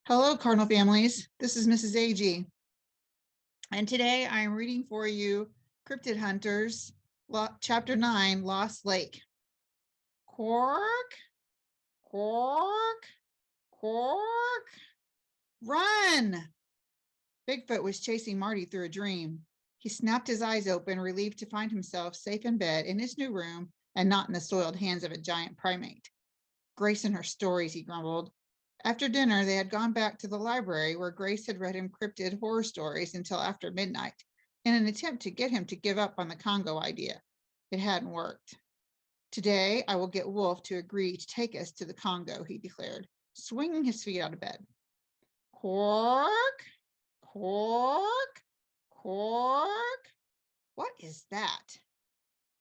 Hello, Cardinal families. This is Mrs. AG, and today I am reading for you Cryptid Hunters, Chapter 9, Lost Lake. Quark, quark, quark, run! Bigfoot was chasing Marty through a dream. He snapped his eyes open, relieved to find himself safe in bed in his new room and not in the soiled hands of a giant primate. Grace and her stories, he grumbled. After dinner, they had gone back to the library where Grace had read him cryptid horror stories until after midnight in an attempt to get him to give up on the Congo idea. It hadn't worked. Today, I will get Wolfe to agree to take us to the Congo, he declared, swinging his feet out of bed. Quark, quark, quark. What is that?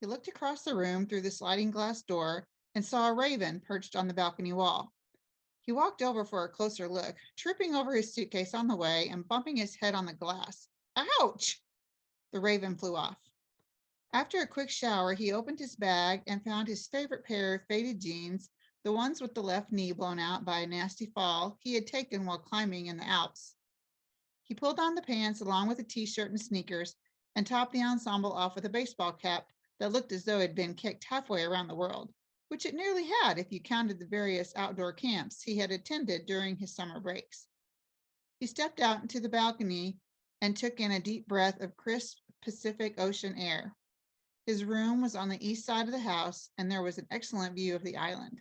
He looked across the room through the sliding glass door and saw a raven perched on the balcony wall. He walked over for a closer look, tripping over his suitcase on the way and bumping his head on the glass. Ouch! The raven flew off. After a quick shower, he opened his bag and found his favorite pair of faded jeans, the ones with the left knee blown out by a nasty fall he had taken while climbing in the Alps. He pulled on the pants along with a t-shirt and sneakers and topped the ensemble off with a baseball cap that looked as though it had been kicked halfway around the world, which it nearly had if you counted the various outdoor camps he had attended during his summer breaks. He stepped out into the balcony and took in a deep breath of crisp Pacific Ocean air. His room was on the east side of the house, and there was an excellent view of the island.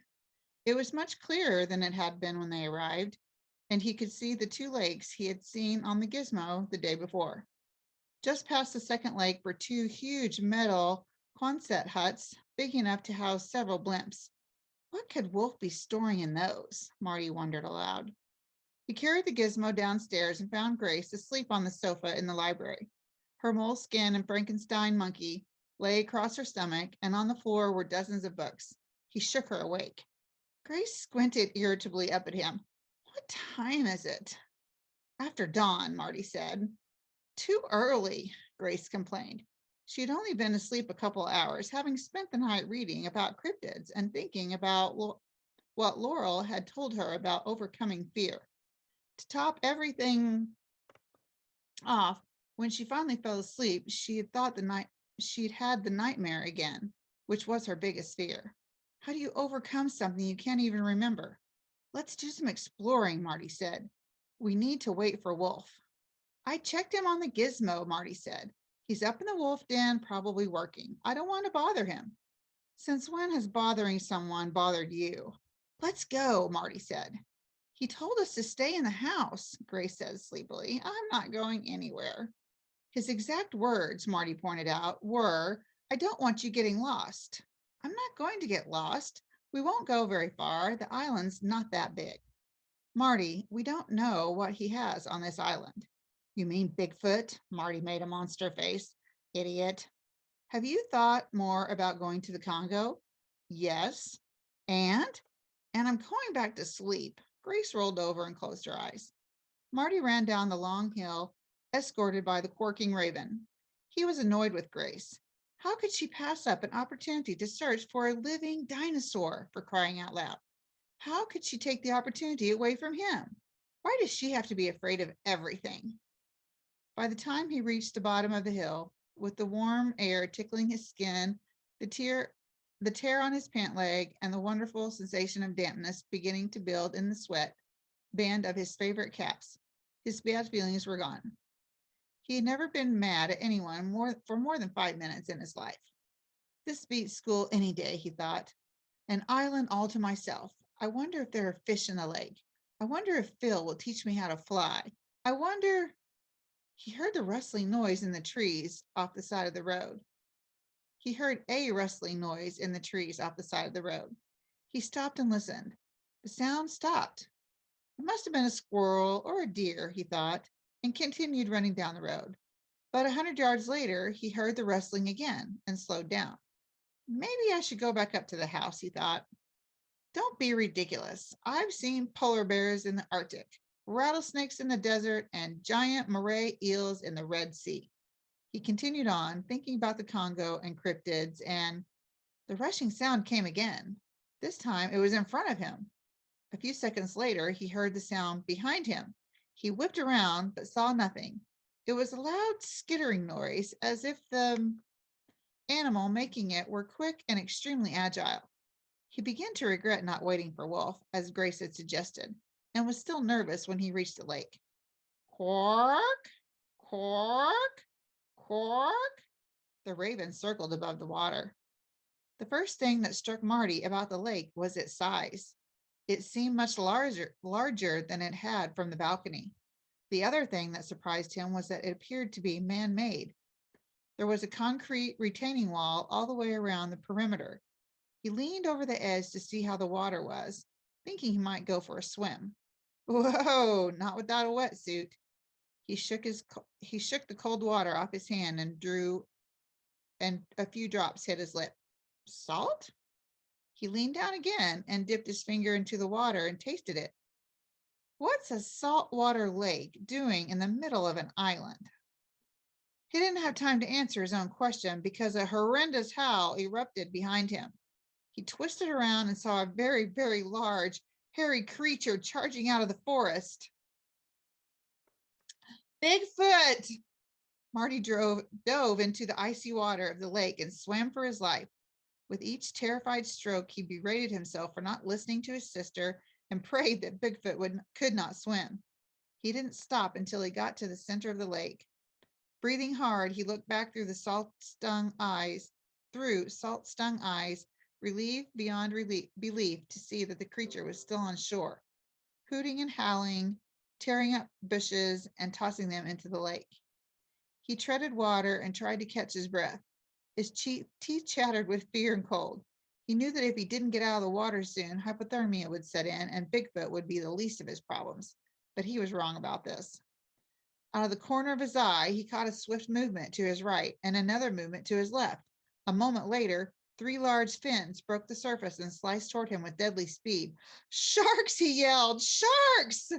It was much clearer than it had been when they arrived, and he could see the two lakes he had seen on the Gizmo the day before. Just past the second lake were two huge metal Quonset huts, big enough to house several blimps. What could Wolfe be storing in those? Marty wondered aloud. He carried the Gizmo downstairs and found Grace asleep on the sofa in the library. Her moleskin and Frankenstein monkey lay across her stomach, and on the floor were dozens of books. He shook her awake. Grace squinted irritably up at him. What time is it? After dawn, Marty said. Too early, Grace complained. She had only been asleep a couple hours, having spent the night reading about cryptids and thinking about what Laurel had told her about overcoming fear. To top everything off, when she finally fell asleep, she had she'd had the nightmare again, which was her biggest fear. How do you overcome something you can't even remember? Let's do some exploring, Marty said. We need to wait for Wolfe. I checked him on the Gizmo, Marty said. He's up in the wolf den, probably working. I don't want to bother him. Since when has bothering someone bothered you? Let's go, Marty said. He told us to stay in the house, Grace said sleepily. I'm not going anywhere. His exact words, Marty pointed out, were, I don't want you getting lost. I'm not going to get lost. We won't go very far. The island's not that big. Marty, we don't know what he has on this island. You mean Bigfoot? Marty made a monster face. Idiot. Have you thought more about going to the Congo? Yes. And? And I'm going back to sleep. Grace rolled over and closed her eyes. Marty ran down the long hill, escorted by the quirking raven. He was annoyed with Grace. How could she pass up an opportunity to search for a living dinosaur, for crying out loud? How could she take the opportunity away from him? Why does she have to be afraid of everything? By the time he reached the bottom of the hill, with the warm air tickling his skin, the tear on his pant leg, and the wonderful sensation of dampness beginning to build in the sweat band of his favorite caps, his bad feelings were gone. He had never been mad at anyone for more than 5 minutes in his life. This beats school any day, he thought. An island all to myself. I wonder if there are fish in the lake. I wonder if Phil will teach me how to fly. I wonder... He heard the rustling noise in the trees off the side of the road. He heard a rustling noise in the trees off the side of the road. He stopped and listened. The sound stopped. It must have been a squirrel or a deer, he thought, and continued running down the road. But 100 yards later, he heard the rustling again and slowed down. Maybe I should go back up to the house, he thought. Don't be ridiculous. I've seen polar bears in the Arctic, rattlesnakes in the desert, and giant moray eels in the Red Sea. He continued on, thinking about the Congo and cryptids, and the rushing sound came again. This time it was in front of him. A few seconds later, he heard the sound behind him. He whipped around, but saw nothing. It was a loud skittering noise, as if the animal making it were quick and extremely agile. He began to regret not waiting for Wolfe, as Grace had suggested, and was still nervous when he reached the lake. Quark, quark, quark. The raven circled above the water. The first thing that struck Marty about the lake was its size. It seemed much larger than it had from the balcony. The other thing that surprised him was that it appeared to be man-made. There was a concrete retaining wall all the way around the perimeter. He leaned over the edge to see how the water was, thinking he might go for a swim. Whoa, not without a wetsuit. He shook the cold water off his hand and a few drops hit his lip. Salt? He leaned down again and dipped his finger into the water and tasted it. What's a saltwater lake doing in the middle of an island? He didn't have time to answer his own question because a horrendous howl erupted behind him. He twisted around and saw a very, very large, hairy creature charging out of the forest. Bigfoot! Marty dove into the icy water of the lake and swam for his life. With each terrified stroke, he berated himself for not listening to his sister and prayed that Bigfoot could not swim. He didn't stop until he got to the center of the lake. Breathing hard, he looked back through salt-stung eyes, relieved beyond belief to see that the creature was still on shore, hooting and howling, tearing up bushes and tossing them into the lake. He treaded water and tried to catch his breath. His teeth chattered with fear and cold. He knew that if he didn't get out of the water soon, hypothermia would set in and Bigfoot would be the least of his problems. But he was wrong about this. Out of the corner of his eye, he caught a swift movement to his right and another movement to his left. A moment later, 3 large fins broke the surface and sliced toward him with deadly speed. Sharks, he yelled, sharks!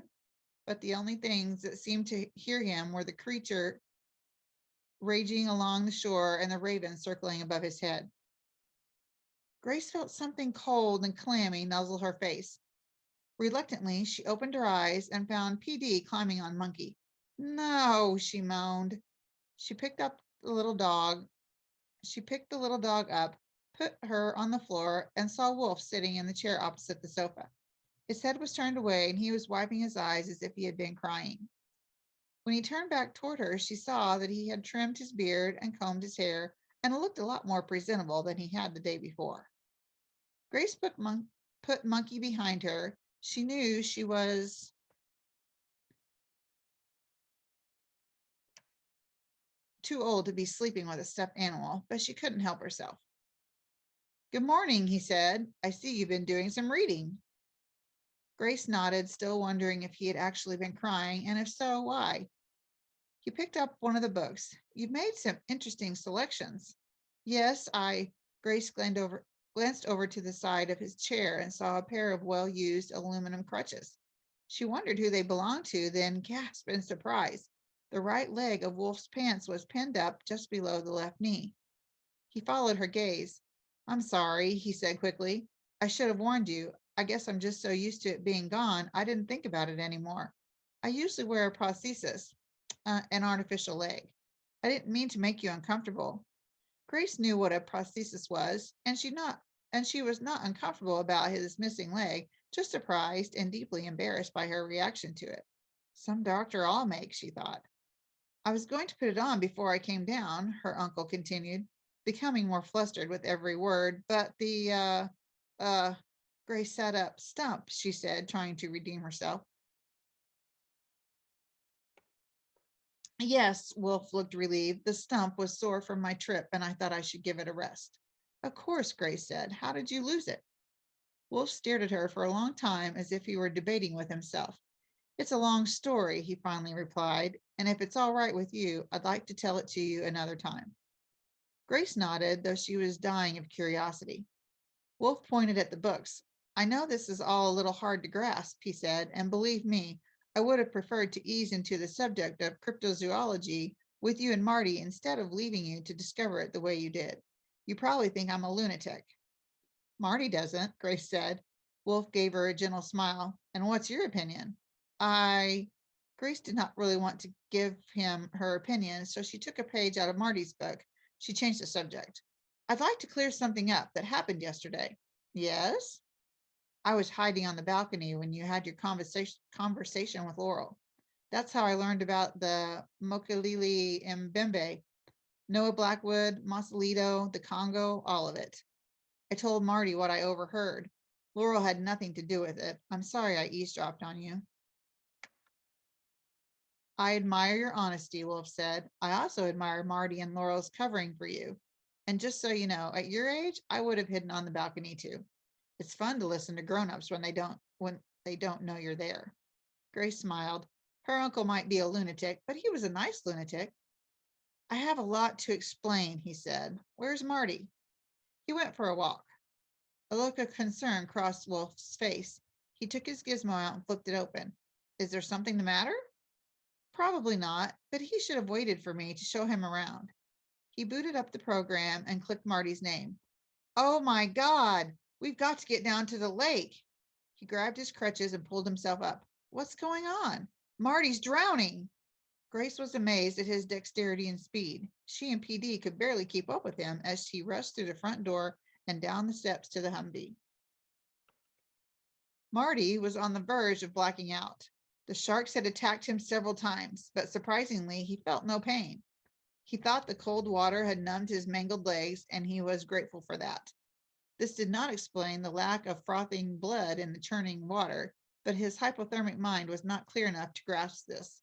But the only things that seemed to hear him were the creature raging along the shore and the raven circling above his head. Grace felt something cold and clammy nuzzle her face. Reluctantly, she opened her eyes and found PD climbing on Monkey. No, she moaned. She picked the little dog up, put her on the floor, and saw Wolfe sitting in the chair opposite the sofa. His head was turned away, and he was wiping his eyes as if he had been crying. When he turned back toward her, she saw that he had trimmed his beard and combed his hair and looked a lot more presentable than he had the day before. Grace put Monkey behind her. She knew she was too old to be sleeping with a stuffed animal, but she couldn't help herself. Good morning, he said. I see you've been doing some reading. Grace nodded, still wondering if he had actually been crying, and if so, why. He picked up one of the books. You've made some interesting selections. Yes, Grace glanced over to the side of his chair and saw a pair of well-used aluminum crutches. She wondered who they belonged to, then gasped in surprise. The right leg of Wolfe's pants was pinned up just below the left knee. He followed her gaze. I'm sorry, he said quickly. I should have warned you. I guess I'm just so used to it being gone, I didn't think about it anymore. I usually wear a prosthesis, an artificial leg. I didn't mean to make you uncomfortable. Grace knew what a prosthesis was, and she was not uncomfortable about his missing leg, just surprised and deeply embarrassed by her reaction to it. Some doctor I'll make, she thought. I was going to put it on before I came down, her uncle continued, becoming more flustered with every word, but Grace sat up. Stump, she said, trying to redeem herself. Yes, Wolfe looked relieved. The stump was sore from my trip, and I thought I should give it a rest. Of course, Grace said. How did you lose it? Wolfe stared at her for a long time as if he were debating with himself. It's a long story, he finally replied, and if it's all right with you, I'd like to tell it to you another time. Grace nodded, though she was dying of curiosity. Wolfe pointed at the books. I know this is all a little hard to grasp, he said, and believe me, I would have preferred to ease into the subject of cryptozoology with you and Marty instead of leaving you to discover it the way you did. You probably think I'm a lunatic. Marty doesn't, Grace said. Wolfe gave her a gentle smile. And what's your opinion? Grace did not really want to give him her opinion, so she took a page out of Marty's book. She changed the subject. I'd like to clear something up that happened yesterday. Yes? I was hiding on the balcony when you had your conversation with Laurel. That's how I learned about the Mokalili Mbembe, Noah Blackwood, Masalito, the Congo, all of it. I told Marty what I overheard. Laurel had nothing to do with it. I'm sorry I eavesdropped on you. I admire your honesty, Wolfe said. I also admire Marty and Laurel's covering for you. And just so you know, at your age, I would have hidden on the balcony too. It's fun to listen to grown-ups when they don't know you're there. Grace smiled. Her uncle might be a lunatic, but he was a nice lunatic. I have a lot to explain, he said. Where's Marty? He went for a walk. A look of concern crossed Wolfe's face. He took his gizmo out and flipped it open. Is there something the matter? Probably not, but he should have waited for me to show him around. He booted up the program and clicked Marty's name. Oh my God, we've got to get down to the lake. He grabbed his crutches and pulled himself up. What's going on? Marty's drowning. Grace was amazed at his dexterity and speed. She and PD could barely keep up with him as he rushed through the front door and down the steps to the Humvee. Marty was on the verge of blacking out. The sharks had attacked him several times, but surprisingly, he felt no pain. He thought the cold water had numbed his mangled legs, and he was grateful for that. This did not explain the lack of frothing blood in the churning water, but his hypothermic mind was not clear enough to grasp this.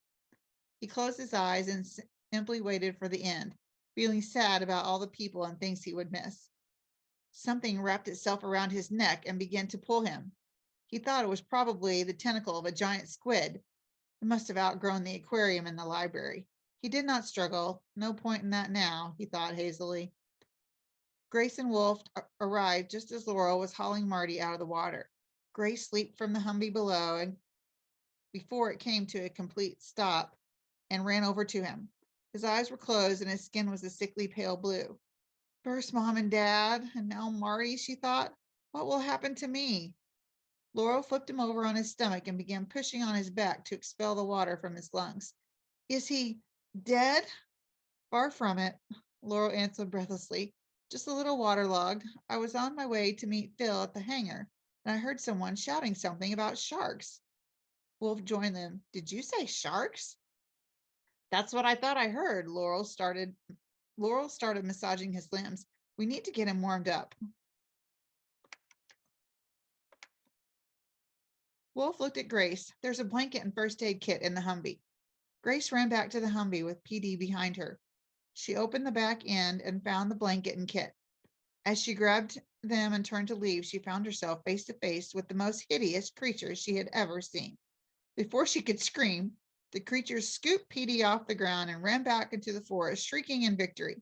He closed his eyes and simply waited for the end, feeling sad about all the people and things he would miss. Something wrapped itself around his neck and began to pull him. He thought it was probably the tentacle of a giant squid. It must have outgrown the aquarium in the library. He did not struggle. No point in that now, he thought hazily. Grace and Wolfe arrived just as Laurel was hauling Marty out of the water. Grace leaped from the Humvee below and before it came to a complete stop and ran over to him. His eyes were closed and his skin was a sickly pale blue. First Mom and Dad, and now Marty, she thought. What will happen to me? Laurel flipped him over on his stomach and began pushing on his back to expel the water from his lungs. Is he dead? Far from it, Laurel answered breathlessly. Just a little waterlogged. I was on my way to meet Phil at the hangar, and I heard someone shouting something about sharks. Wolfe joined them. Did you say sharks? That's what I thought I heard. Laurel started massaging his limbs. We need to get him warmed up. Wolfe looked at Grace. There's a blanket and first aid kit in the Humvee. Grace ran back to the Humvee with PD behind her. She opened the back end and found the blanket and kit. As she grabbed them and turned to leave, she found herself face to face with the most hideous creature she had ever seen. Before she could scream, the creature scooped PD off the ground and ran back into the forest, shrieking in victory.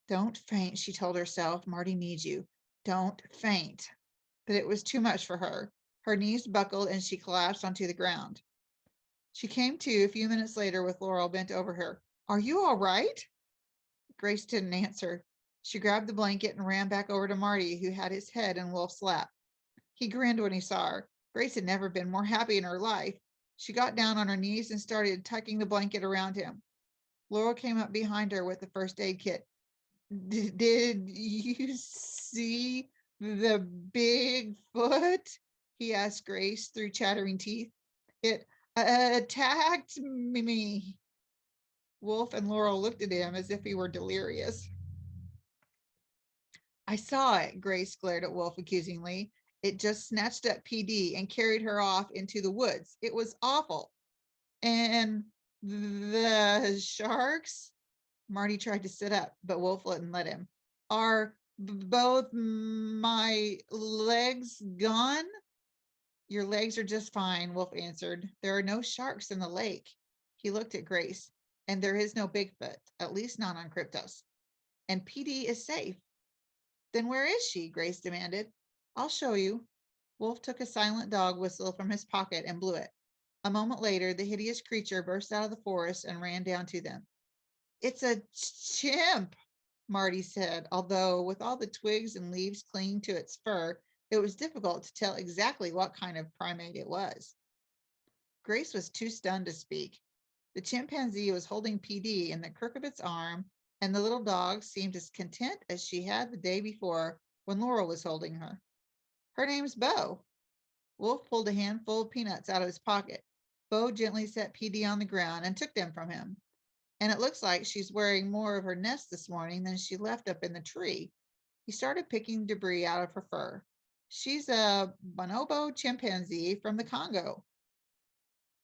Don't faint, she told herself. Marty needs you. Don't faint. But it was too much for her. Her knees buckled and she collapsed onto the ground. She came to a few minutes later with Laurel bent over her. Are you all right? Grace didn't answer. She grabbed the blanket and ran back over to Marty, who had his head in Wolfe's lap. He grinned when he saw her. Grace had never been more happy in her life. She got down on her knees and started tucking the blanket around him. Laurel came up behind her with the first aid kit. Did you see the big foot? He asked Grace through chattering teeth. It attacked me. Wolfe and Laurel looked at him as if he were delirious. I saw it, Grace glared at Wolfe accusingly. It just snatched up PD and carried her off into the woods. It was awful. And the sharks? Marty tried to sit up, but Wolfe wouldn't let him. Are both my legs gone? Your legs are just fine, Wolfe answered. There are no sharks in the lake. He looked at Grace. And there is no Bigfoot, at least not on Kryptos. And PD is safe. Then where is she? Grace demanded. I'll show you. Wolfe took a silent dog whistle from his pocket and blew it. A moment later, the hideous creature burst out of the forest and ran down to them. It's a chimp, Marty said, although with all the twigs and leaves clinging to its fur, It was difficult to tell exactly what kind of primate it was. Grace was too stunned to speak. The chimpanzee was holding PD in the crook of its arm, and the little dog seemed as content as she had the day before when Laura was holding her. Her name's Bo. Wolfe pulled a handful of peanuts out of his pocket. Bo gently set PD on the ground and took them from him. And it looks like she's wearing more of her nest this morning than she left up in the tree. He started picking debris out of her fur. She's a bonobo chimpanzee from the Congo.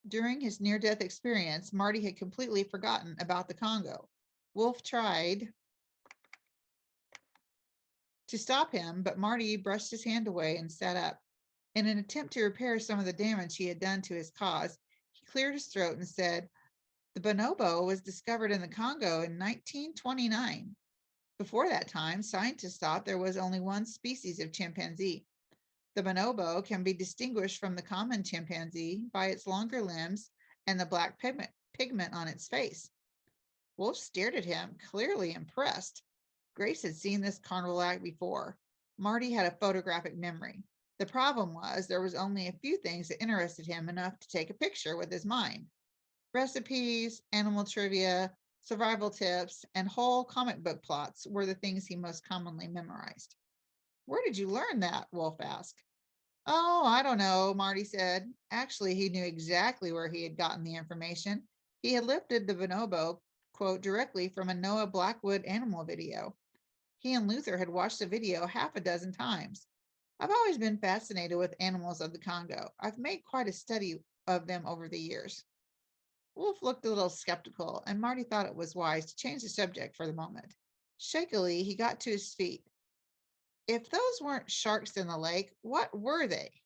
During his near-death experience, Marty had completely forgotten about the Congo. Wolfe tried to stop him, but Marty brushed his hand away and sat up. In an attempt to repair some of the damage he had done to his cause, he cleared his throat and said, "The bonobo was discovered in the Congo in 1929. Before that time, scientists thought there was only one species of chimpanzee. The bonobo can be distinguished from the common chimpanzee by its longer limbs and the black pigment on its face." Wolfe stared at him, clearly impressed. Grace had seen this carnival act before. Marty had a photographic memory. The problem was there was only a few things that interested him enough to take a picture with his mind. Recipes, animal trivia, survival tips, and whole comic book plots were the things he most commonly memorized. "Where did you learn that?" Wolfe asked. "Oh, I don't know," Marty said. Actually, he knew exactly where he had gotten the information. He had lifted the bonobo quote directly from a Noah Blackwood animal video. He and Luther had watched the video half a dozen times. "I've always been fascinated with animals of the Congo. I've made quite a study of them over the years." Wolfe looked a little skeptical, and Marty thought it was wise to change the subject for the moment. Shakily, he got to his feet. "If those weren't sharks in the lake, what were they?"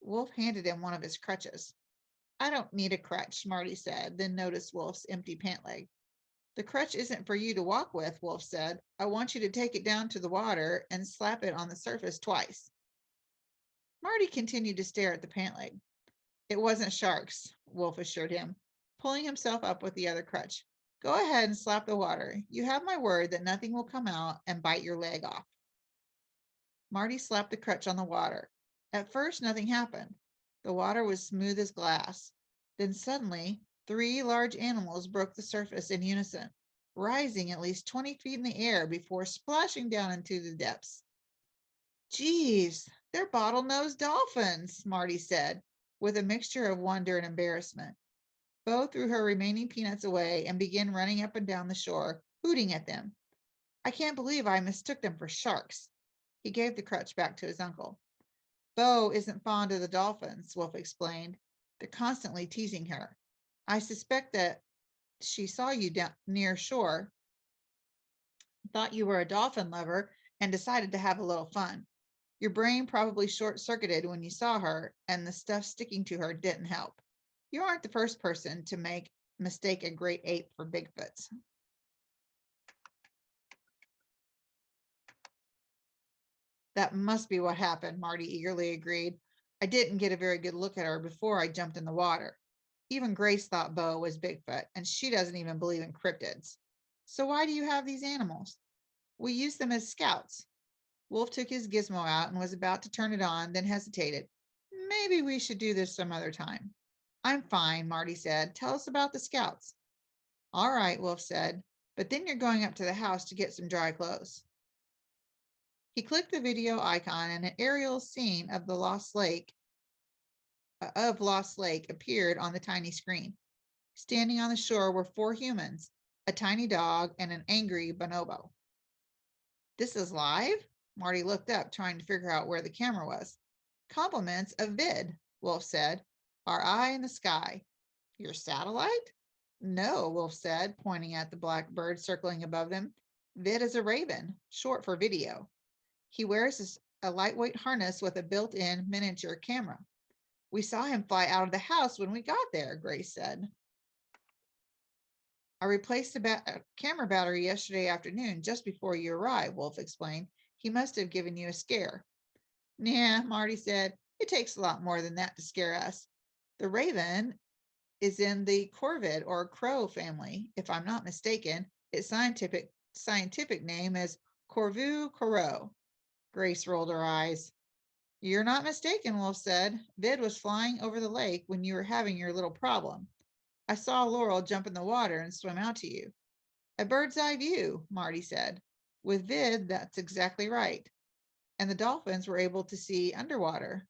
Wolfe handed him one of his crutches. "I don't need a crutch," Marty said, then noticed Wolfe's empty pant leg. "The crutch isn't for you to walk with," Wolfe said. "I want you to take it down to the water and slap it on the surface twice." Marty continued to stare at the pant leg. "It wasn't sharks," Wolfe assured him, pulling himself up with the other crutch. "Go ahead and slap the water. You have my word that nothing will come out and bite your leg off." Marty slapped the crutch on the water. At first, nothing happened. The water was smooth as glass. Then suddenly, 3 large animals broke the surface in unison, rising at least 20 feet in the air before splashing down into the depths. "Geez, they're bottlenose dolphins," Marty said, with a mixture of wonder and embarrassment. Bo threw her remaining peanuts away and began running up and down the shore, hooting at them. "I can't believe I mistook them for sharks." He gave the crutch back to his uncle. "Bo isn't fond of the dolphins," Wolfe explained. "They're constantly teasing her. I suspect that she saw you down near shore, thought you were a dolphin lover, and decided to have a little fun. Your brain probably short-circuited when you saw her, and the stuff sticking to her didn't help. You aren't the first person to mistake a great ape for Bigfoots." "That must be what happened," Marty eagerly agreed. "I didn't get a very good look at her before I jumped in the water. Even Grace thought Bo was Bigfoot, and she doesn't even believe in cryptids. So why do you have these animals?" "We use them as scouts." Wolfe took his gizmo out and was about to turn it on, then hesitated. "Maybe we should do this some other time." "I'm fine," Marty said. "Tell us about the scouts." "All right," Wolfe said, "but then you're going up to the house to get some dry clothes." He clicked the video icon and an aerial scene of Lost Lake appeared on the tiny screen. Standing on the shore were 4 humans, a tiny dog, and an angry bonobo. "This is live?" Marty looked up, trying to figure out where the camera was. "Compliments of vid," Wolfe said. "Our eye in the sky." "Your satellite?" "No," Wolfe said, pointing at the black bird circling above them. "Vid is a raven, short for video. He wears a lightweight harness with a built-in miniature camera. We saw him fly out of the house when we got there," Grace said. "I replaced the camera battery yesterday afternoon, just before you arrived," Wolfe explained. "He must have given you a scare." "Nah," Marty said. "It takes a lot more than that to scare us. The raven is in the corvid or crow family, if I'm not mistaken. Its scientific name is Corvu corot." Grace rolled her eyes. You're not mistaken, Wolfe said. Vid was flying over the lake when you were having your little problem. I saw Laurel jump in the water and swim out to you. A bird's eye view, Marty said. With Vid, that's exactly right. And the dolphins were able to see underwater.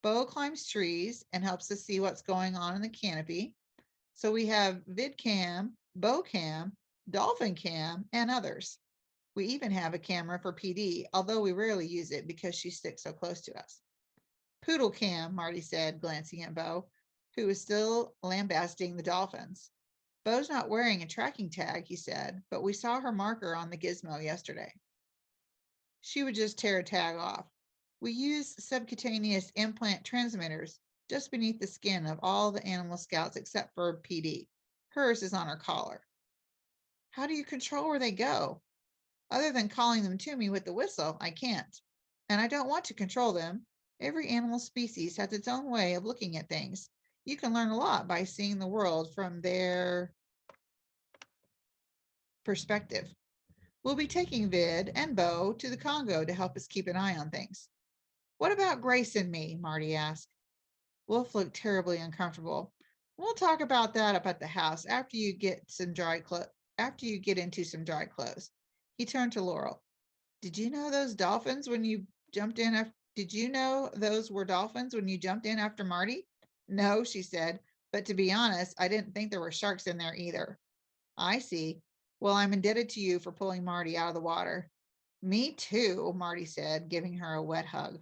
Bo climbs trees and helps us see what's going on in the canopy. So we have VidCam, BoCam, Dolphin Cam, and others. We even have a camera for PD, although we rarely use it because she sticks so close to us. Poodle Cam, Marty said, glancing at Bo, who was still lambasting the dolphins. Bo's not wearing a tracking tag, he said, but we saw her marker on the gizmo yesterday. She would just tear a tag off. We use subcutaneous implant transmitters just beneath the skin of all the animal scouts except for PD. Hers is on her collar. How do you control where they go? Other than calling them to me with the whistle, I can't. And I don't want to control them. Every animal species has its own way of looking at things. You can learn a lot by seeing the world from their perspective. We'll be taking Vid and Bo to the Congo to help us keep an eye on things. What about Grace and me? Marty asked. Wolfe looked terribly uncomfortable. We'll talk about that up at the house after you get into some dry clothes. He turned to Laurel. Did you know those dolphins when you jumped in? Did you know those were dolphins when you jumped in after Marty? No, she said. But to be honest, I didn't think there were sharks in there either. I see. Well, I'm indebted to you for pulling Marty out of the water. Me too, Marty said, giving her a wet hug.